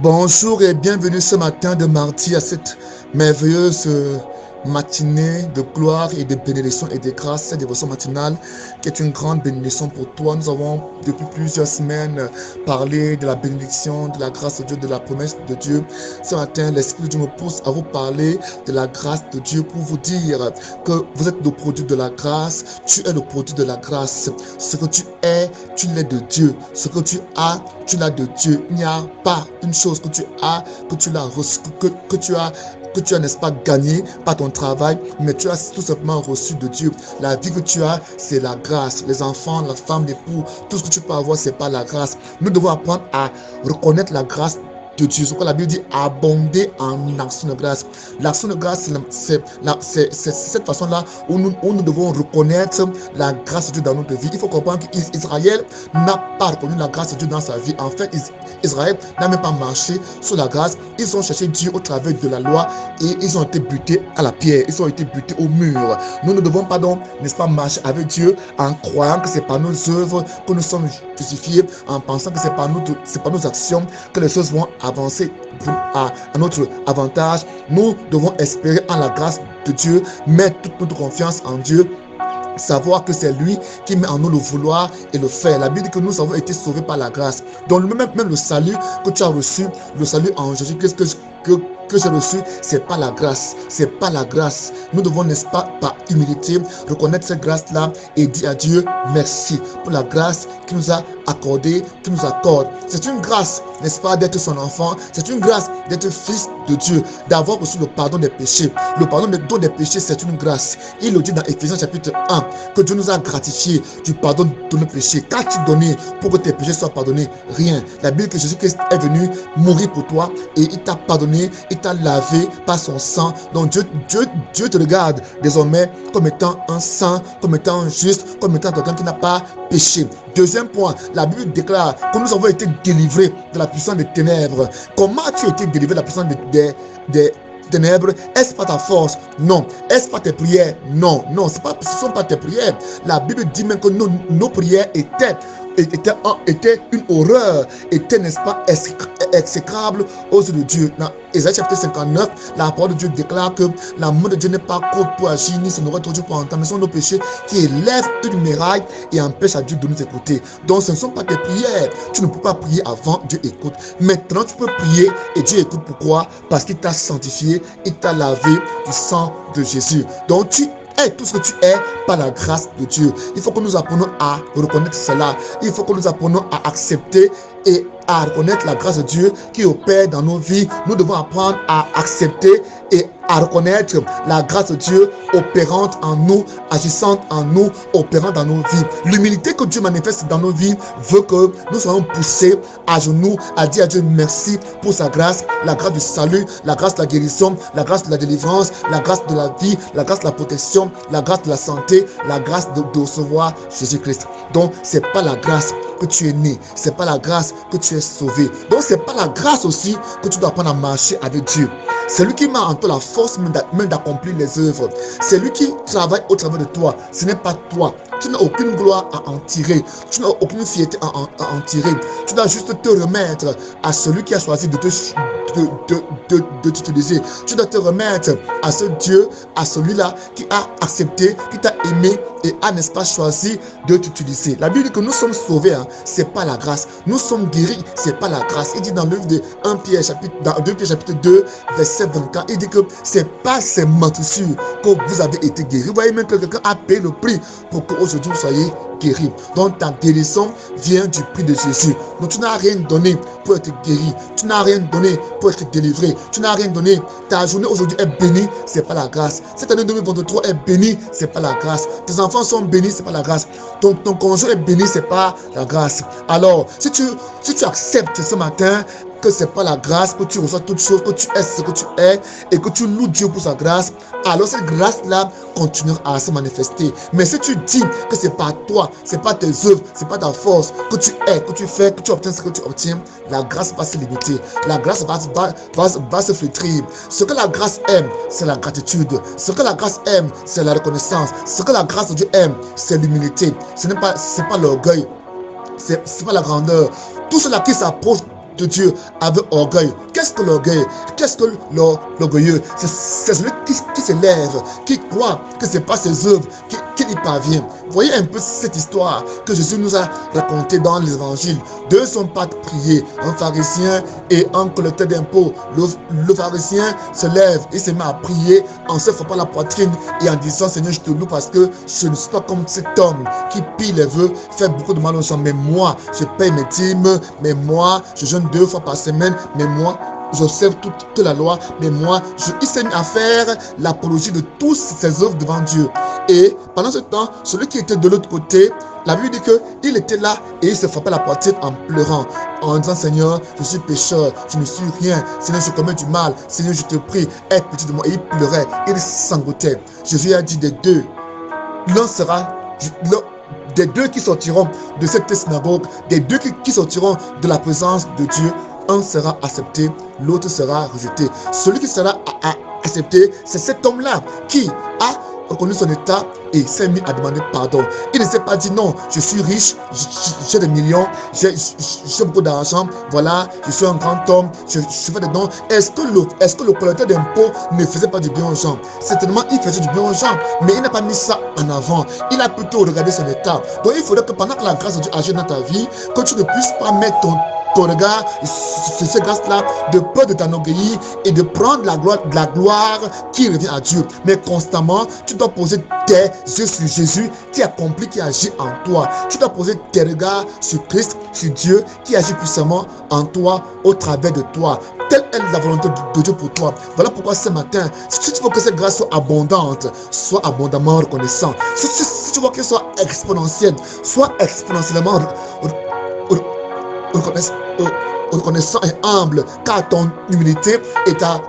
Bonjour et bienvenue ce matin de mardi à cette merveilleuse matinée de gloire et de bénédiction et de grâce, cette dévotion matinale qui est une grande bénédiction pour toi. Nous avons depuis plusieurs semaines parlé de la bénédiction, de la grâce de Dieu, de la promesse de Dieu. Ce matin, l'Esprit de Dieu me pousse à vous parler de la grâce de Dieu pour vous dire que vous êtes le produit de la grâce, tu es le produit de la grâce. Ce que tu es, tu l'es de Dieu. Ce que tu l'as de Dieu. Il n'y a pas une chose que tu as, que tu l'as reçu, que tu as, n'est-ce pas, gagné par ton travail, mais tu as tout simplement reçu de Dieu. La vie que tu as, c'est la grâce. Les enfants, la femme, l'époux, tout ce que tu peux avoir, c'est pas la grâce. Nous devons apprendre à reconnaître la grâce de Dieu. C'est pourquoi la Bible dit abonder en action de grâce. L'action de grâce, c'est cette façon-là où nous devons reconnaître la grâce de Dieu dans notre vie. Il faut comprendre qu'Israël n'a pas reconnu la grâce de Dieu dans sa vie. En fait, Israël n'a même pas marché sur la grâce. Ils ont cherché Dieu au travers de la loi et ils ont été butés à la pierre. Ils ont été butés au mur. Nous ne devons pas donc, n'est-ce pas, marcher avec Dieu en croyant que c'est par nos œuvres que nous sommes justifiés, en pensant que c'est par nos actions que les choses vont avancer à notre avantage. Nous devons espérer en la grâce de Dieu, mettre toute notre confiance en Dieu, savoir que c'est lui qui met en nous le vouloir et le faire. La Bible dit que nous avons été sauvés par la grâce. Donc même le salut que tu as reçu, le salut en Jésus-Christ que j'ai reçu, c'est pas la grâce. C'est pas la grâce. Nous devons, n'est-ce pas, par humilité, reconnaître cette grâce-là et dire à Dieu merci pour la grâce qu'il nous a accordée, qu'il nous accorde. C'est une grâce, n'est-ce pas, d'être son enfant. C'est une grâce d'être fils de Dieu, d'avoir reçu le pardon des péchés. Le pardon des péchés, c'est une grâce. Il le dit dans Éphésiens chapitre 1, que Dieu nous a gratifié du pardon de nos péchés. Qu'as-tu donné pour que tes péchés soient pardonnés? Rien. La Bible dit que Jésus-Christ est venu mourir pour toi et il t'a pardonné, il t'a lavé par son sang. Donc Dieu te regarde désormais comme étant un saint, comme étant juste, comme étant quelqu'un qui n'a pas péché. Deuxième point, la Bible déclare que nous avons été délivrés de la puissance des ténèbres. Comment as-tu été délivré de la puissance des ténèbres? Est-ce pas ta force? Non. Est-ce pas tes prières? Non. Non, ce ne sont pas tes prières. La Bible dit même que nos prières était une horreur, était, n'est-ce pas, exécrable aux yeux de Dieu. Dans Ésaïe chapitre 59, la parole de Dieu déclare que l'amour de Dieu n'est pas court pour agir, ni son oreille tordue pour entendre, mais ce sont nos péchés qui élèvent une muraille et empêchent à Dieu de nous écouter. Donc ce ne sont pas tes prières. Tu ne peux pas prier avant, Dieu écoute. Maintenant, tu peux prier et Dieu écoute. Pourquoi? Parce qu'il t'a sanctifié, il t'a lavé du sang de Jésus. Donc tu es tout ce que tu es par la grâce de Dieu. Il faut que nous apprenions à reconnaître cela. Il faut que nous apprenions à accepter et à reconnaître la grâce de Dieu qui opère dans nos vies. Nous devons apprendre à accepter et à reconnaître la grâce de Dieu opérante en nous, agissante en nous, opérant dans nos vies. L'humilité que Dieu manifeste dans nos vies veut que nous soyons poussés à genoux, à dire à Dieu merci pour sa grâce, la grâce du salut, la grâce de la guérison, la grâce de la délivrance, la grâce de la vie, la grâce de la protection, la grâce de la santé, la grâce de recevoir Jésus-Christ. Donc, c'est pas la grâce que tu es né, c'est pas la grâce que tu es sauvé. Donc, c'est pas la grâce aussi que tu dois apprendre à marcher avec Dieu. C'est lui qui met en toi la force même d'accomplir les œuvres. C'est lui qui travaille au travers de toi. Ce n'est pas toi. Tu n'as aucune gloire à en tirer. Tu n'as aucune fierté à en tirer. Tu dois juste te remettre à celui qui a choisi de t'utiliser. Tu dois te remettre à ce Dieu, à celui-là qui a accepté, qui t'a aimé et a, n'est-ce pas, choisi de t'utiliser. La Bible dit que nous sommes sauvés, hein, c'est pas la grâce. Nous sommes guéris, c'est pas la grâce. Il dit dans le livre de 1 Pierre chapitre 2, verset 24, il dit que c'est pas ces morsures que vous avez été guéris. Vous voyez même que quelqu'un a payé le prix pour qu'aujourd'hui vous soyez guéris. Donc ta guérison vient du prix de Jésus. Donc tu n'as rien donné pour être guéri. Tu n'as rien donné pour être délivré. Tu n'as rien donné. Ta journée aujourd'hui est bénie, c'est pas la grâce. Cette année 2023 est bénie, c'est pas la grâce. Tes enfants sont bénis, c'est pas la grâce. Ton conjoint est béni, c'est pas la grâce. Alors, si tu acceptes ce matin que c'est pas la grâce, que tu reçois toutes choses, que tu es ce que tu es et que tu loues Dieu pour sa grâce, alors cette grâce-là continuera à se manifester. Mais si tu dis que c'est pas toi, c'est pas tes œuvres, c'est pas ta force, que tu es, que tu fais, que tu obtiens ce que tu obtiens, la grâce va se limiter. La grâce va se flétrir. Ce que la grâce aime, c'est la gratitude. Ce que la grâce aime, c'est la reconnaissance. Ce que la grâce de Dieu aime, c'est l'humilité. C'est pas l'orgueil. C'est pas la grandeur. Tout cela qui s'approche de Dieu avec orgueil. Qu'est-ce que l'orgueil? Qu'est-ce que l'orgueilleux? C'est celui qui s'élève, qui croit que ce n'est pas ses œuvres qu'il y parvient. Voyez un peu cette histoire que Jésus nous a racontée dans les évangiles. Deux sont pas priés, un pharisien et un collecteur d'impôts. Le pharisien se lève et se met à prier en se frappant la poitrine et en disant: Seigneur, je te loue parce que je ne suis pas comme cet homme qui pille les vœux, fait beaucoup de mal aux gens. Mais moi, je paye mes dîmes, mais moi, je jeûne 2 fois par semaine, mais moi, j'observe toute la loi, mais moi, il s'est mis à faire l'apologie de tous ses œuvres devant Dieu. Et pendant ce temps, celui qui était de l'autre côté, la Bible dit qu'il était là et il se frappait la poitrine en pleurant, en disant: Seigneur, je suis pécheur, je ne suis rien, Seigneur, je commets du mal, Seigneur, je te prie, aie pitié de moi. Et il pleurait, il sanglotait. Jésus a dit: des deux, l'un sera, des deux qui sortiront de cette synagogue, des deux qui sortiront de la présence de Dieu, un sera accepté, l'autre sera rejeté. Celui qui sera accepté, c'est cet homme-là qui a reconnu son état et s'est mis à demander pardon. Il ne s'est pas dit: non, je suis riche, j'ai des millions, j'ai beaucoup d'argent, voilà, je suis un grand homme, je fais des dons. Est-ce que le collecteur d'impôts ne faisait pas du bien aux gens? Certainement, il faisait du bien aux gens, mais il n'a pas mis ça en avant. Il a plutôt regardé son état. Donc, il faudrait que pendant que la grâce de Dieu agit dans ta vie, que tu ne puisses pas mettre ton regard sur cette grâce-là de peur de t'enorgueillir et de prendre la gloire qui revient à Dieu. Mais constamment, tu dois poser tes yeux sur Jésus qui accomplit, qui agit en toi. Tu dois poser tes regards sur Christ, sur Dieu qui agit puissamment en toi, au travers de toi. Telle est la volonté de Dieu pour toi. Voilà pourquoi ce matin, si tu veux que cette grâce soit abondante, sois abondamment reconnaissant. Si tu veux qu'elle soit exponentielle, sois exponentiellement reconnaissant et humble, car ton humilité et ta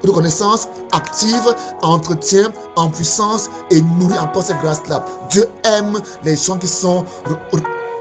reconnaissance active, entretient en puissance et nourrit encore cette grâce-là. Dieu aime les gens qui sont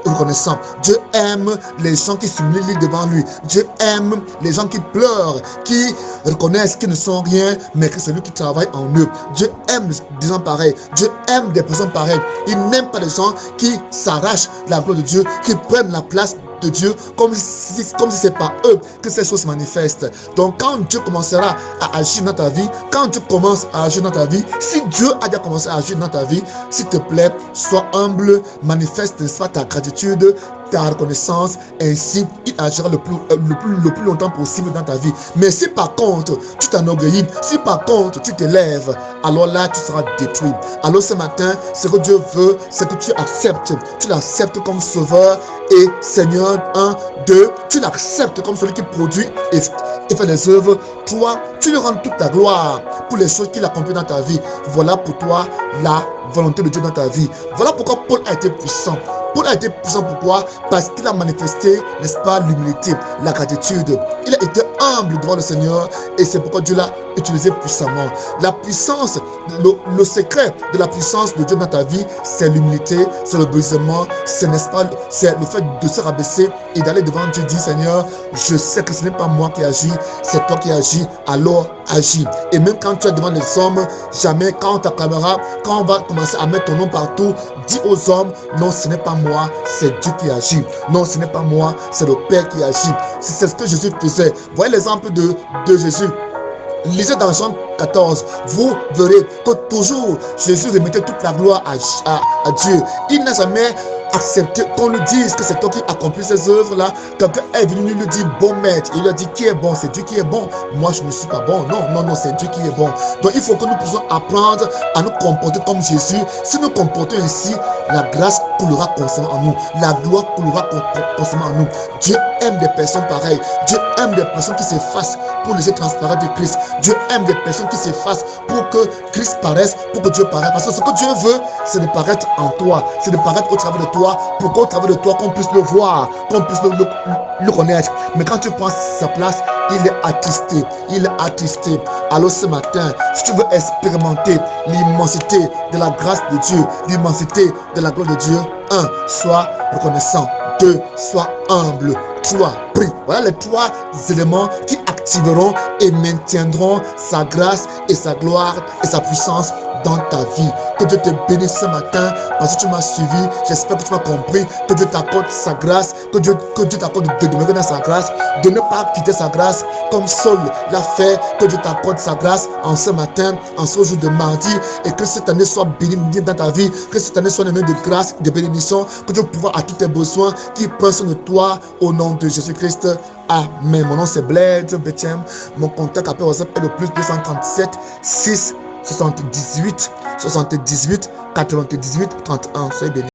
reconnaissants. Dieu aime les gens qui s'humilient devant lui. Dieu aime les gens qui pleurent, qui reconnaissent qu'ils ne sont rien, mais que c'est lui qui travaille en eux. Dieu aime des gens pareils. Dieu aime des personnes pareilles. Il n'aime pas les gens qui s'arrachent la gloire de Dieu, qui prennent la place de Dieu comme si c'est pas eux que ces choses se manifestent. Donc quand Dieu commencera à agir dans ta vie, quand Dieu commence à agir dans ta vie, si Dieu a déjà commencé à agir dans ta vie, s'il te plaît, sois humble, manifeste ta gratitude, ta reconnaissance, ainsi il agira le plus longtemps possible dans ta vie. Mais si par contre tu t'enorgueillis, si par contre tu t'élèves, alors là tu seras détruit. Alors ce matin, ce que Dieu veut, c'est que tu l'acceptes comme sauveur et Seigneur. 1, 2, tu l'acceptes comme celui qui produit et fait les œuvres. 3, tu lui rends toute ta gloire pour les choses qu'il accomplit dans ta vie. Voilà pour toi la volonté de Dieu dans ta vie. Voilà pourquoi Paul a été puissant. Paul a été puissant, pourquoi? Parce qu'il a manifesté, n'est-ce pas, l'humilité, la gratitude. Il a été humble devant le Seigneur et c'est pourquoi Dieu l'a utilisé puissamment. La puissance, le secret de la puissance de Dieu dans ta vie, c'est l'humilité, c'est l'obéissement, c'est, n'est-ce pas, c'est le fait de se rabaisser et d'aller devant Dieu, dire: Seigneur, je sais que ce n'est pas moi qui agis, c'est toi qui agis, alors agis. Et même quand tu es devant les hommes, jamais quand on t'acclamera, quand on va commencer à mettre ton nom partout, dis aux hommes: non, ce n'est pas moi, c'est Dieu qui agit. Non, ce n'est pas moi, c'est le Père qui agit. C'est ce que Jésus faisait. Voyez l'exemple de Jésus. Lisez dans Jean 14, vous verrez que toujours Jésus remettait toute la gloire à Dieu. Il n'a jamais accepté qu'on lui dise que c'est toi qui accomplis ces œuvres-là. Quelqu'un est venu lui dire: bon maître. Il lui a dit: qui est bon? C'est Dieu qui est bon. Moi, je ne suis pas bon. Non, c'est Dieu qui est bon. Donc, il faut que nous puissions apprendre à nous comporter comme Jésus. Si nous comportons ainsi, la grâce coulera constamment en nous. La gloire coulera constamment en nous. Dieu aime des personnes pareilles. Dieu aime des personnes qui s'effacent pour laisser transparaître de Christ. Dieu aime des personnes qui s'effacent pour que Christ paraisse, pour que Dieu paraisse. Parce que ce que Dieu veut, c'est de paraître en toi, c'est de paraître au travers de toi, pour qu'au travers de toi, qu'on puisse le voir, qu'on puisse le connaître. Mais quand tu prends sa place, il est attristé, Alors ce matin, si tu veux expérimenter l'immensité de la grâce de Dieu, l'immensité de la gloire de Dieu, 1, sois reconnaissant. 2, sois humble. tu as pris. Voilà les 3 éléments qui activeront et maintiendront sa grâce et sa gloire et sa puissance dans ta vie. Que Dieu te bénisse ce matin parce que tu m'as suivi. J'espère que tu m'as compris. Que Dieu t'accorde sa grâce. Que Dieu t'accorde de demeurer dans sa grâce. De ne pas quitter sa grâce comme Saul l'a fait. Que Dieu t'accorde sa grâce en ce matin, en ce jour de mardi. Et que cette année soit bénie dans ta vie. Que cette année soit une année de grâce, de bénédiction. Que Dieu pourra à tous tes besoins qui prennent soin de toi au nom de Jésus-Christ. Amen. Mon nom c'est Blaise Bethem. Mon contact appel WhatsApp est le plus 237 6 78 98 98 31. Soyez bénis.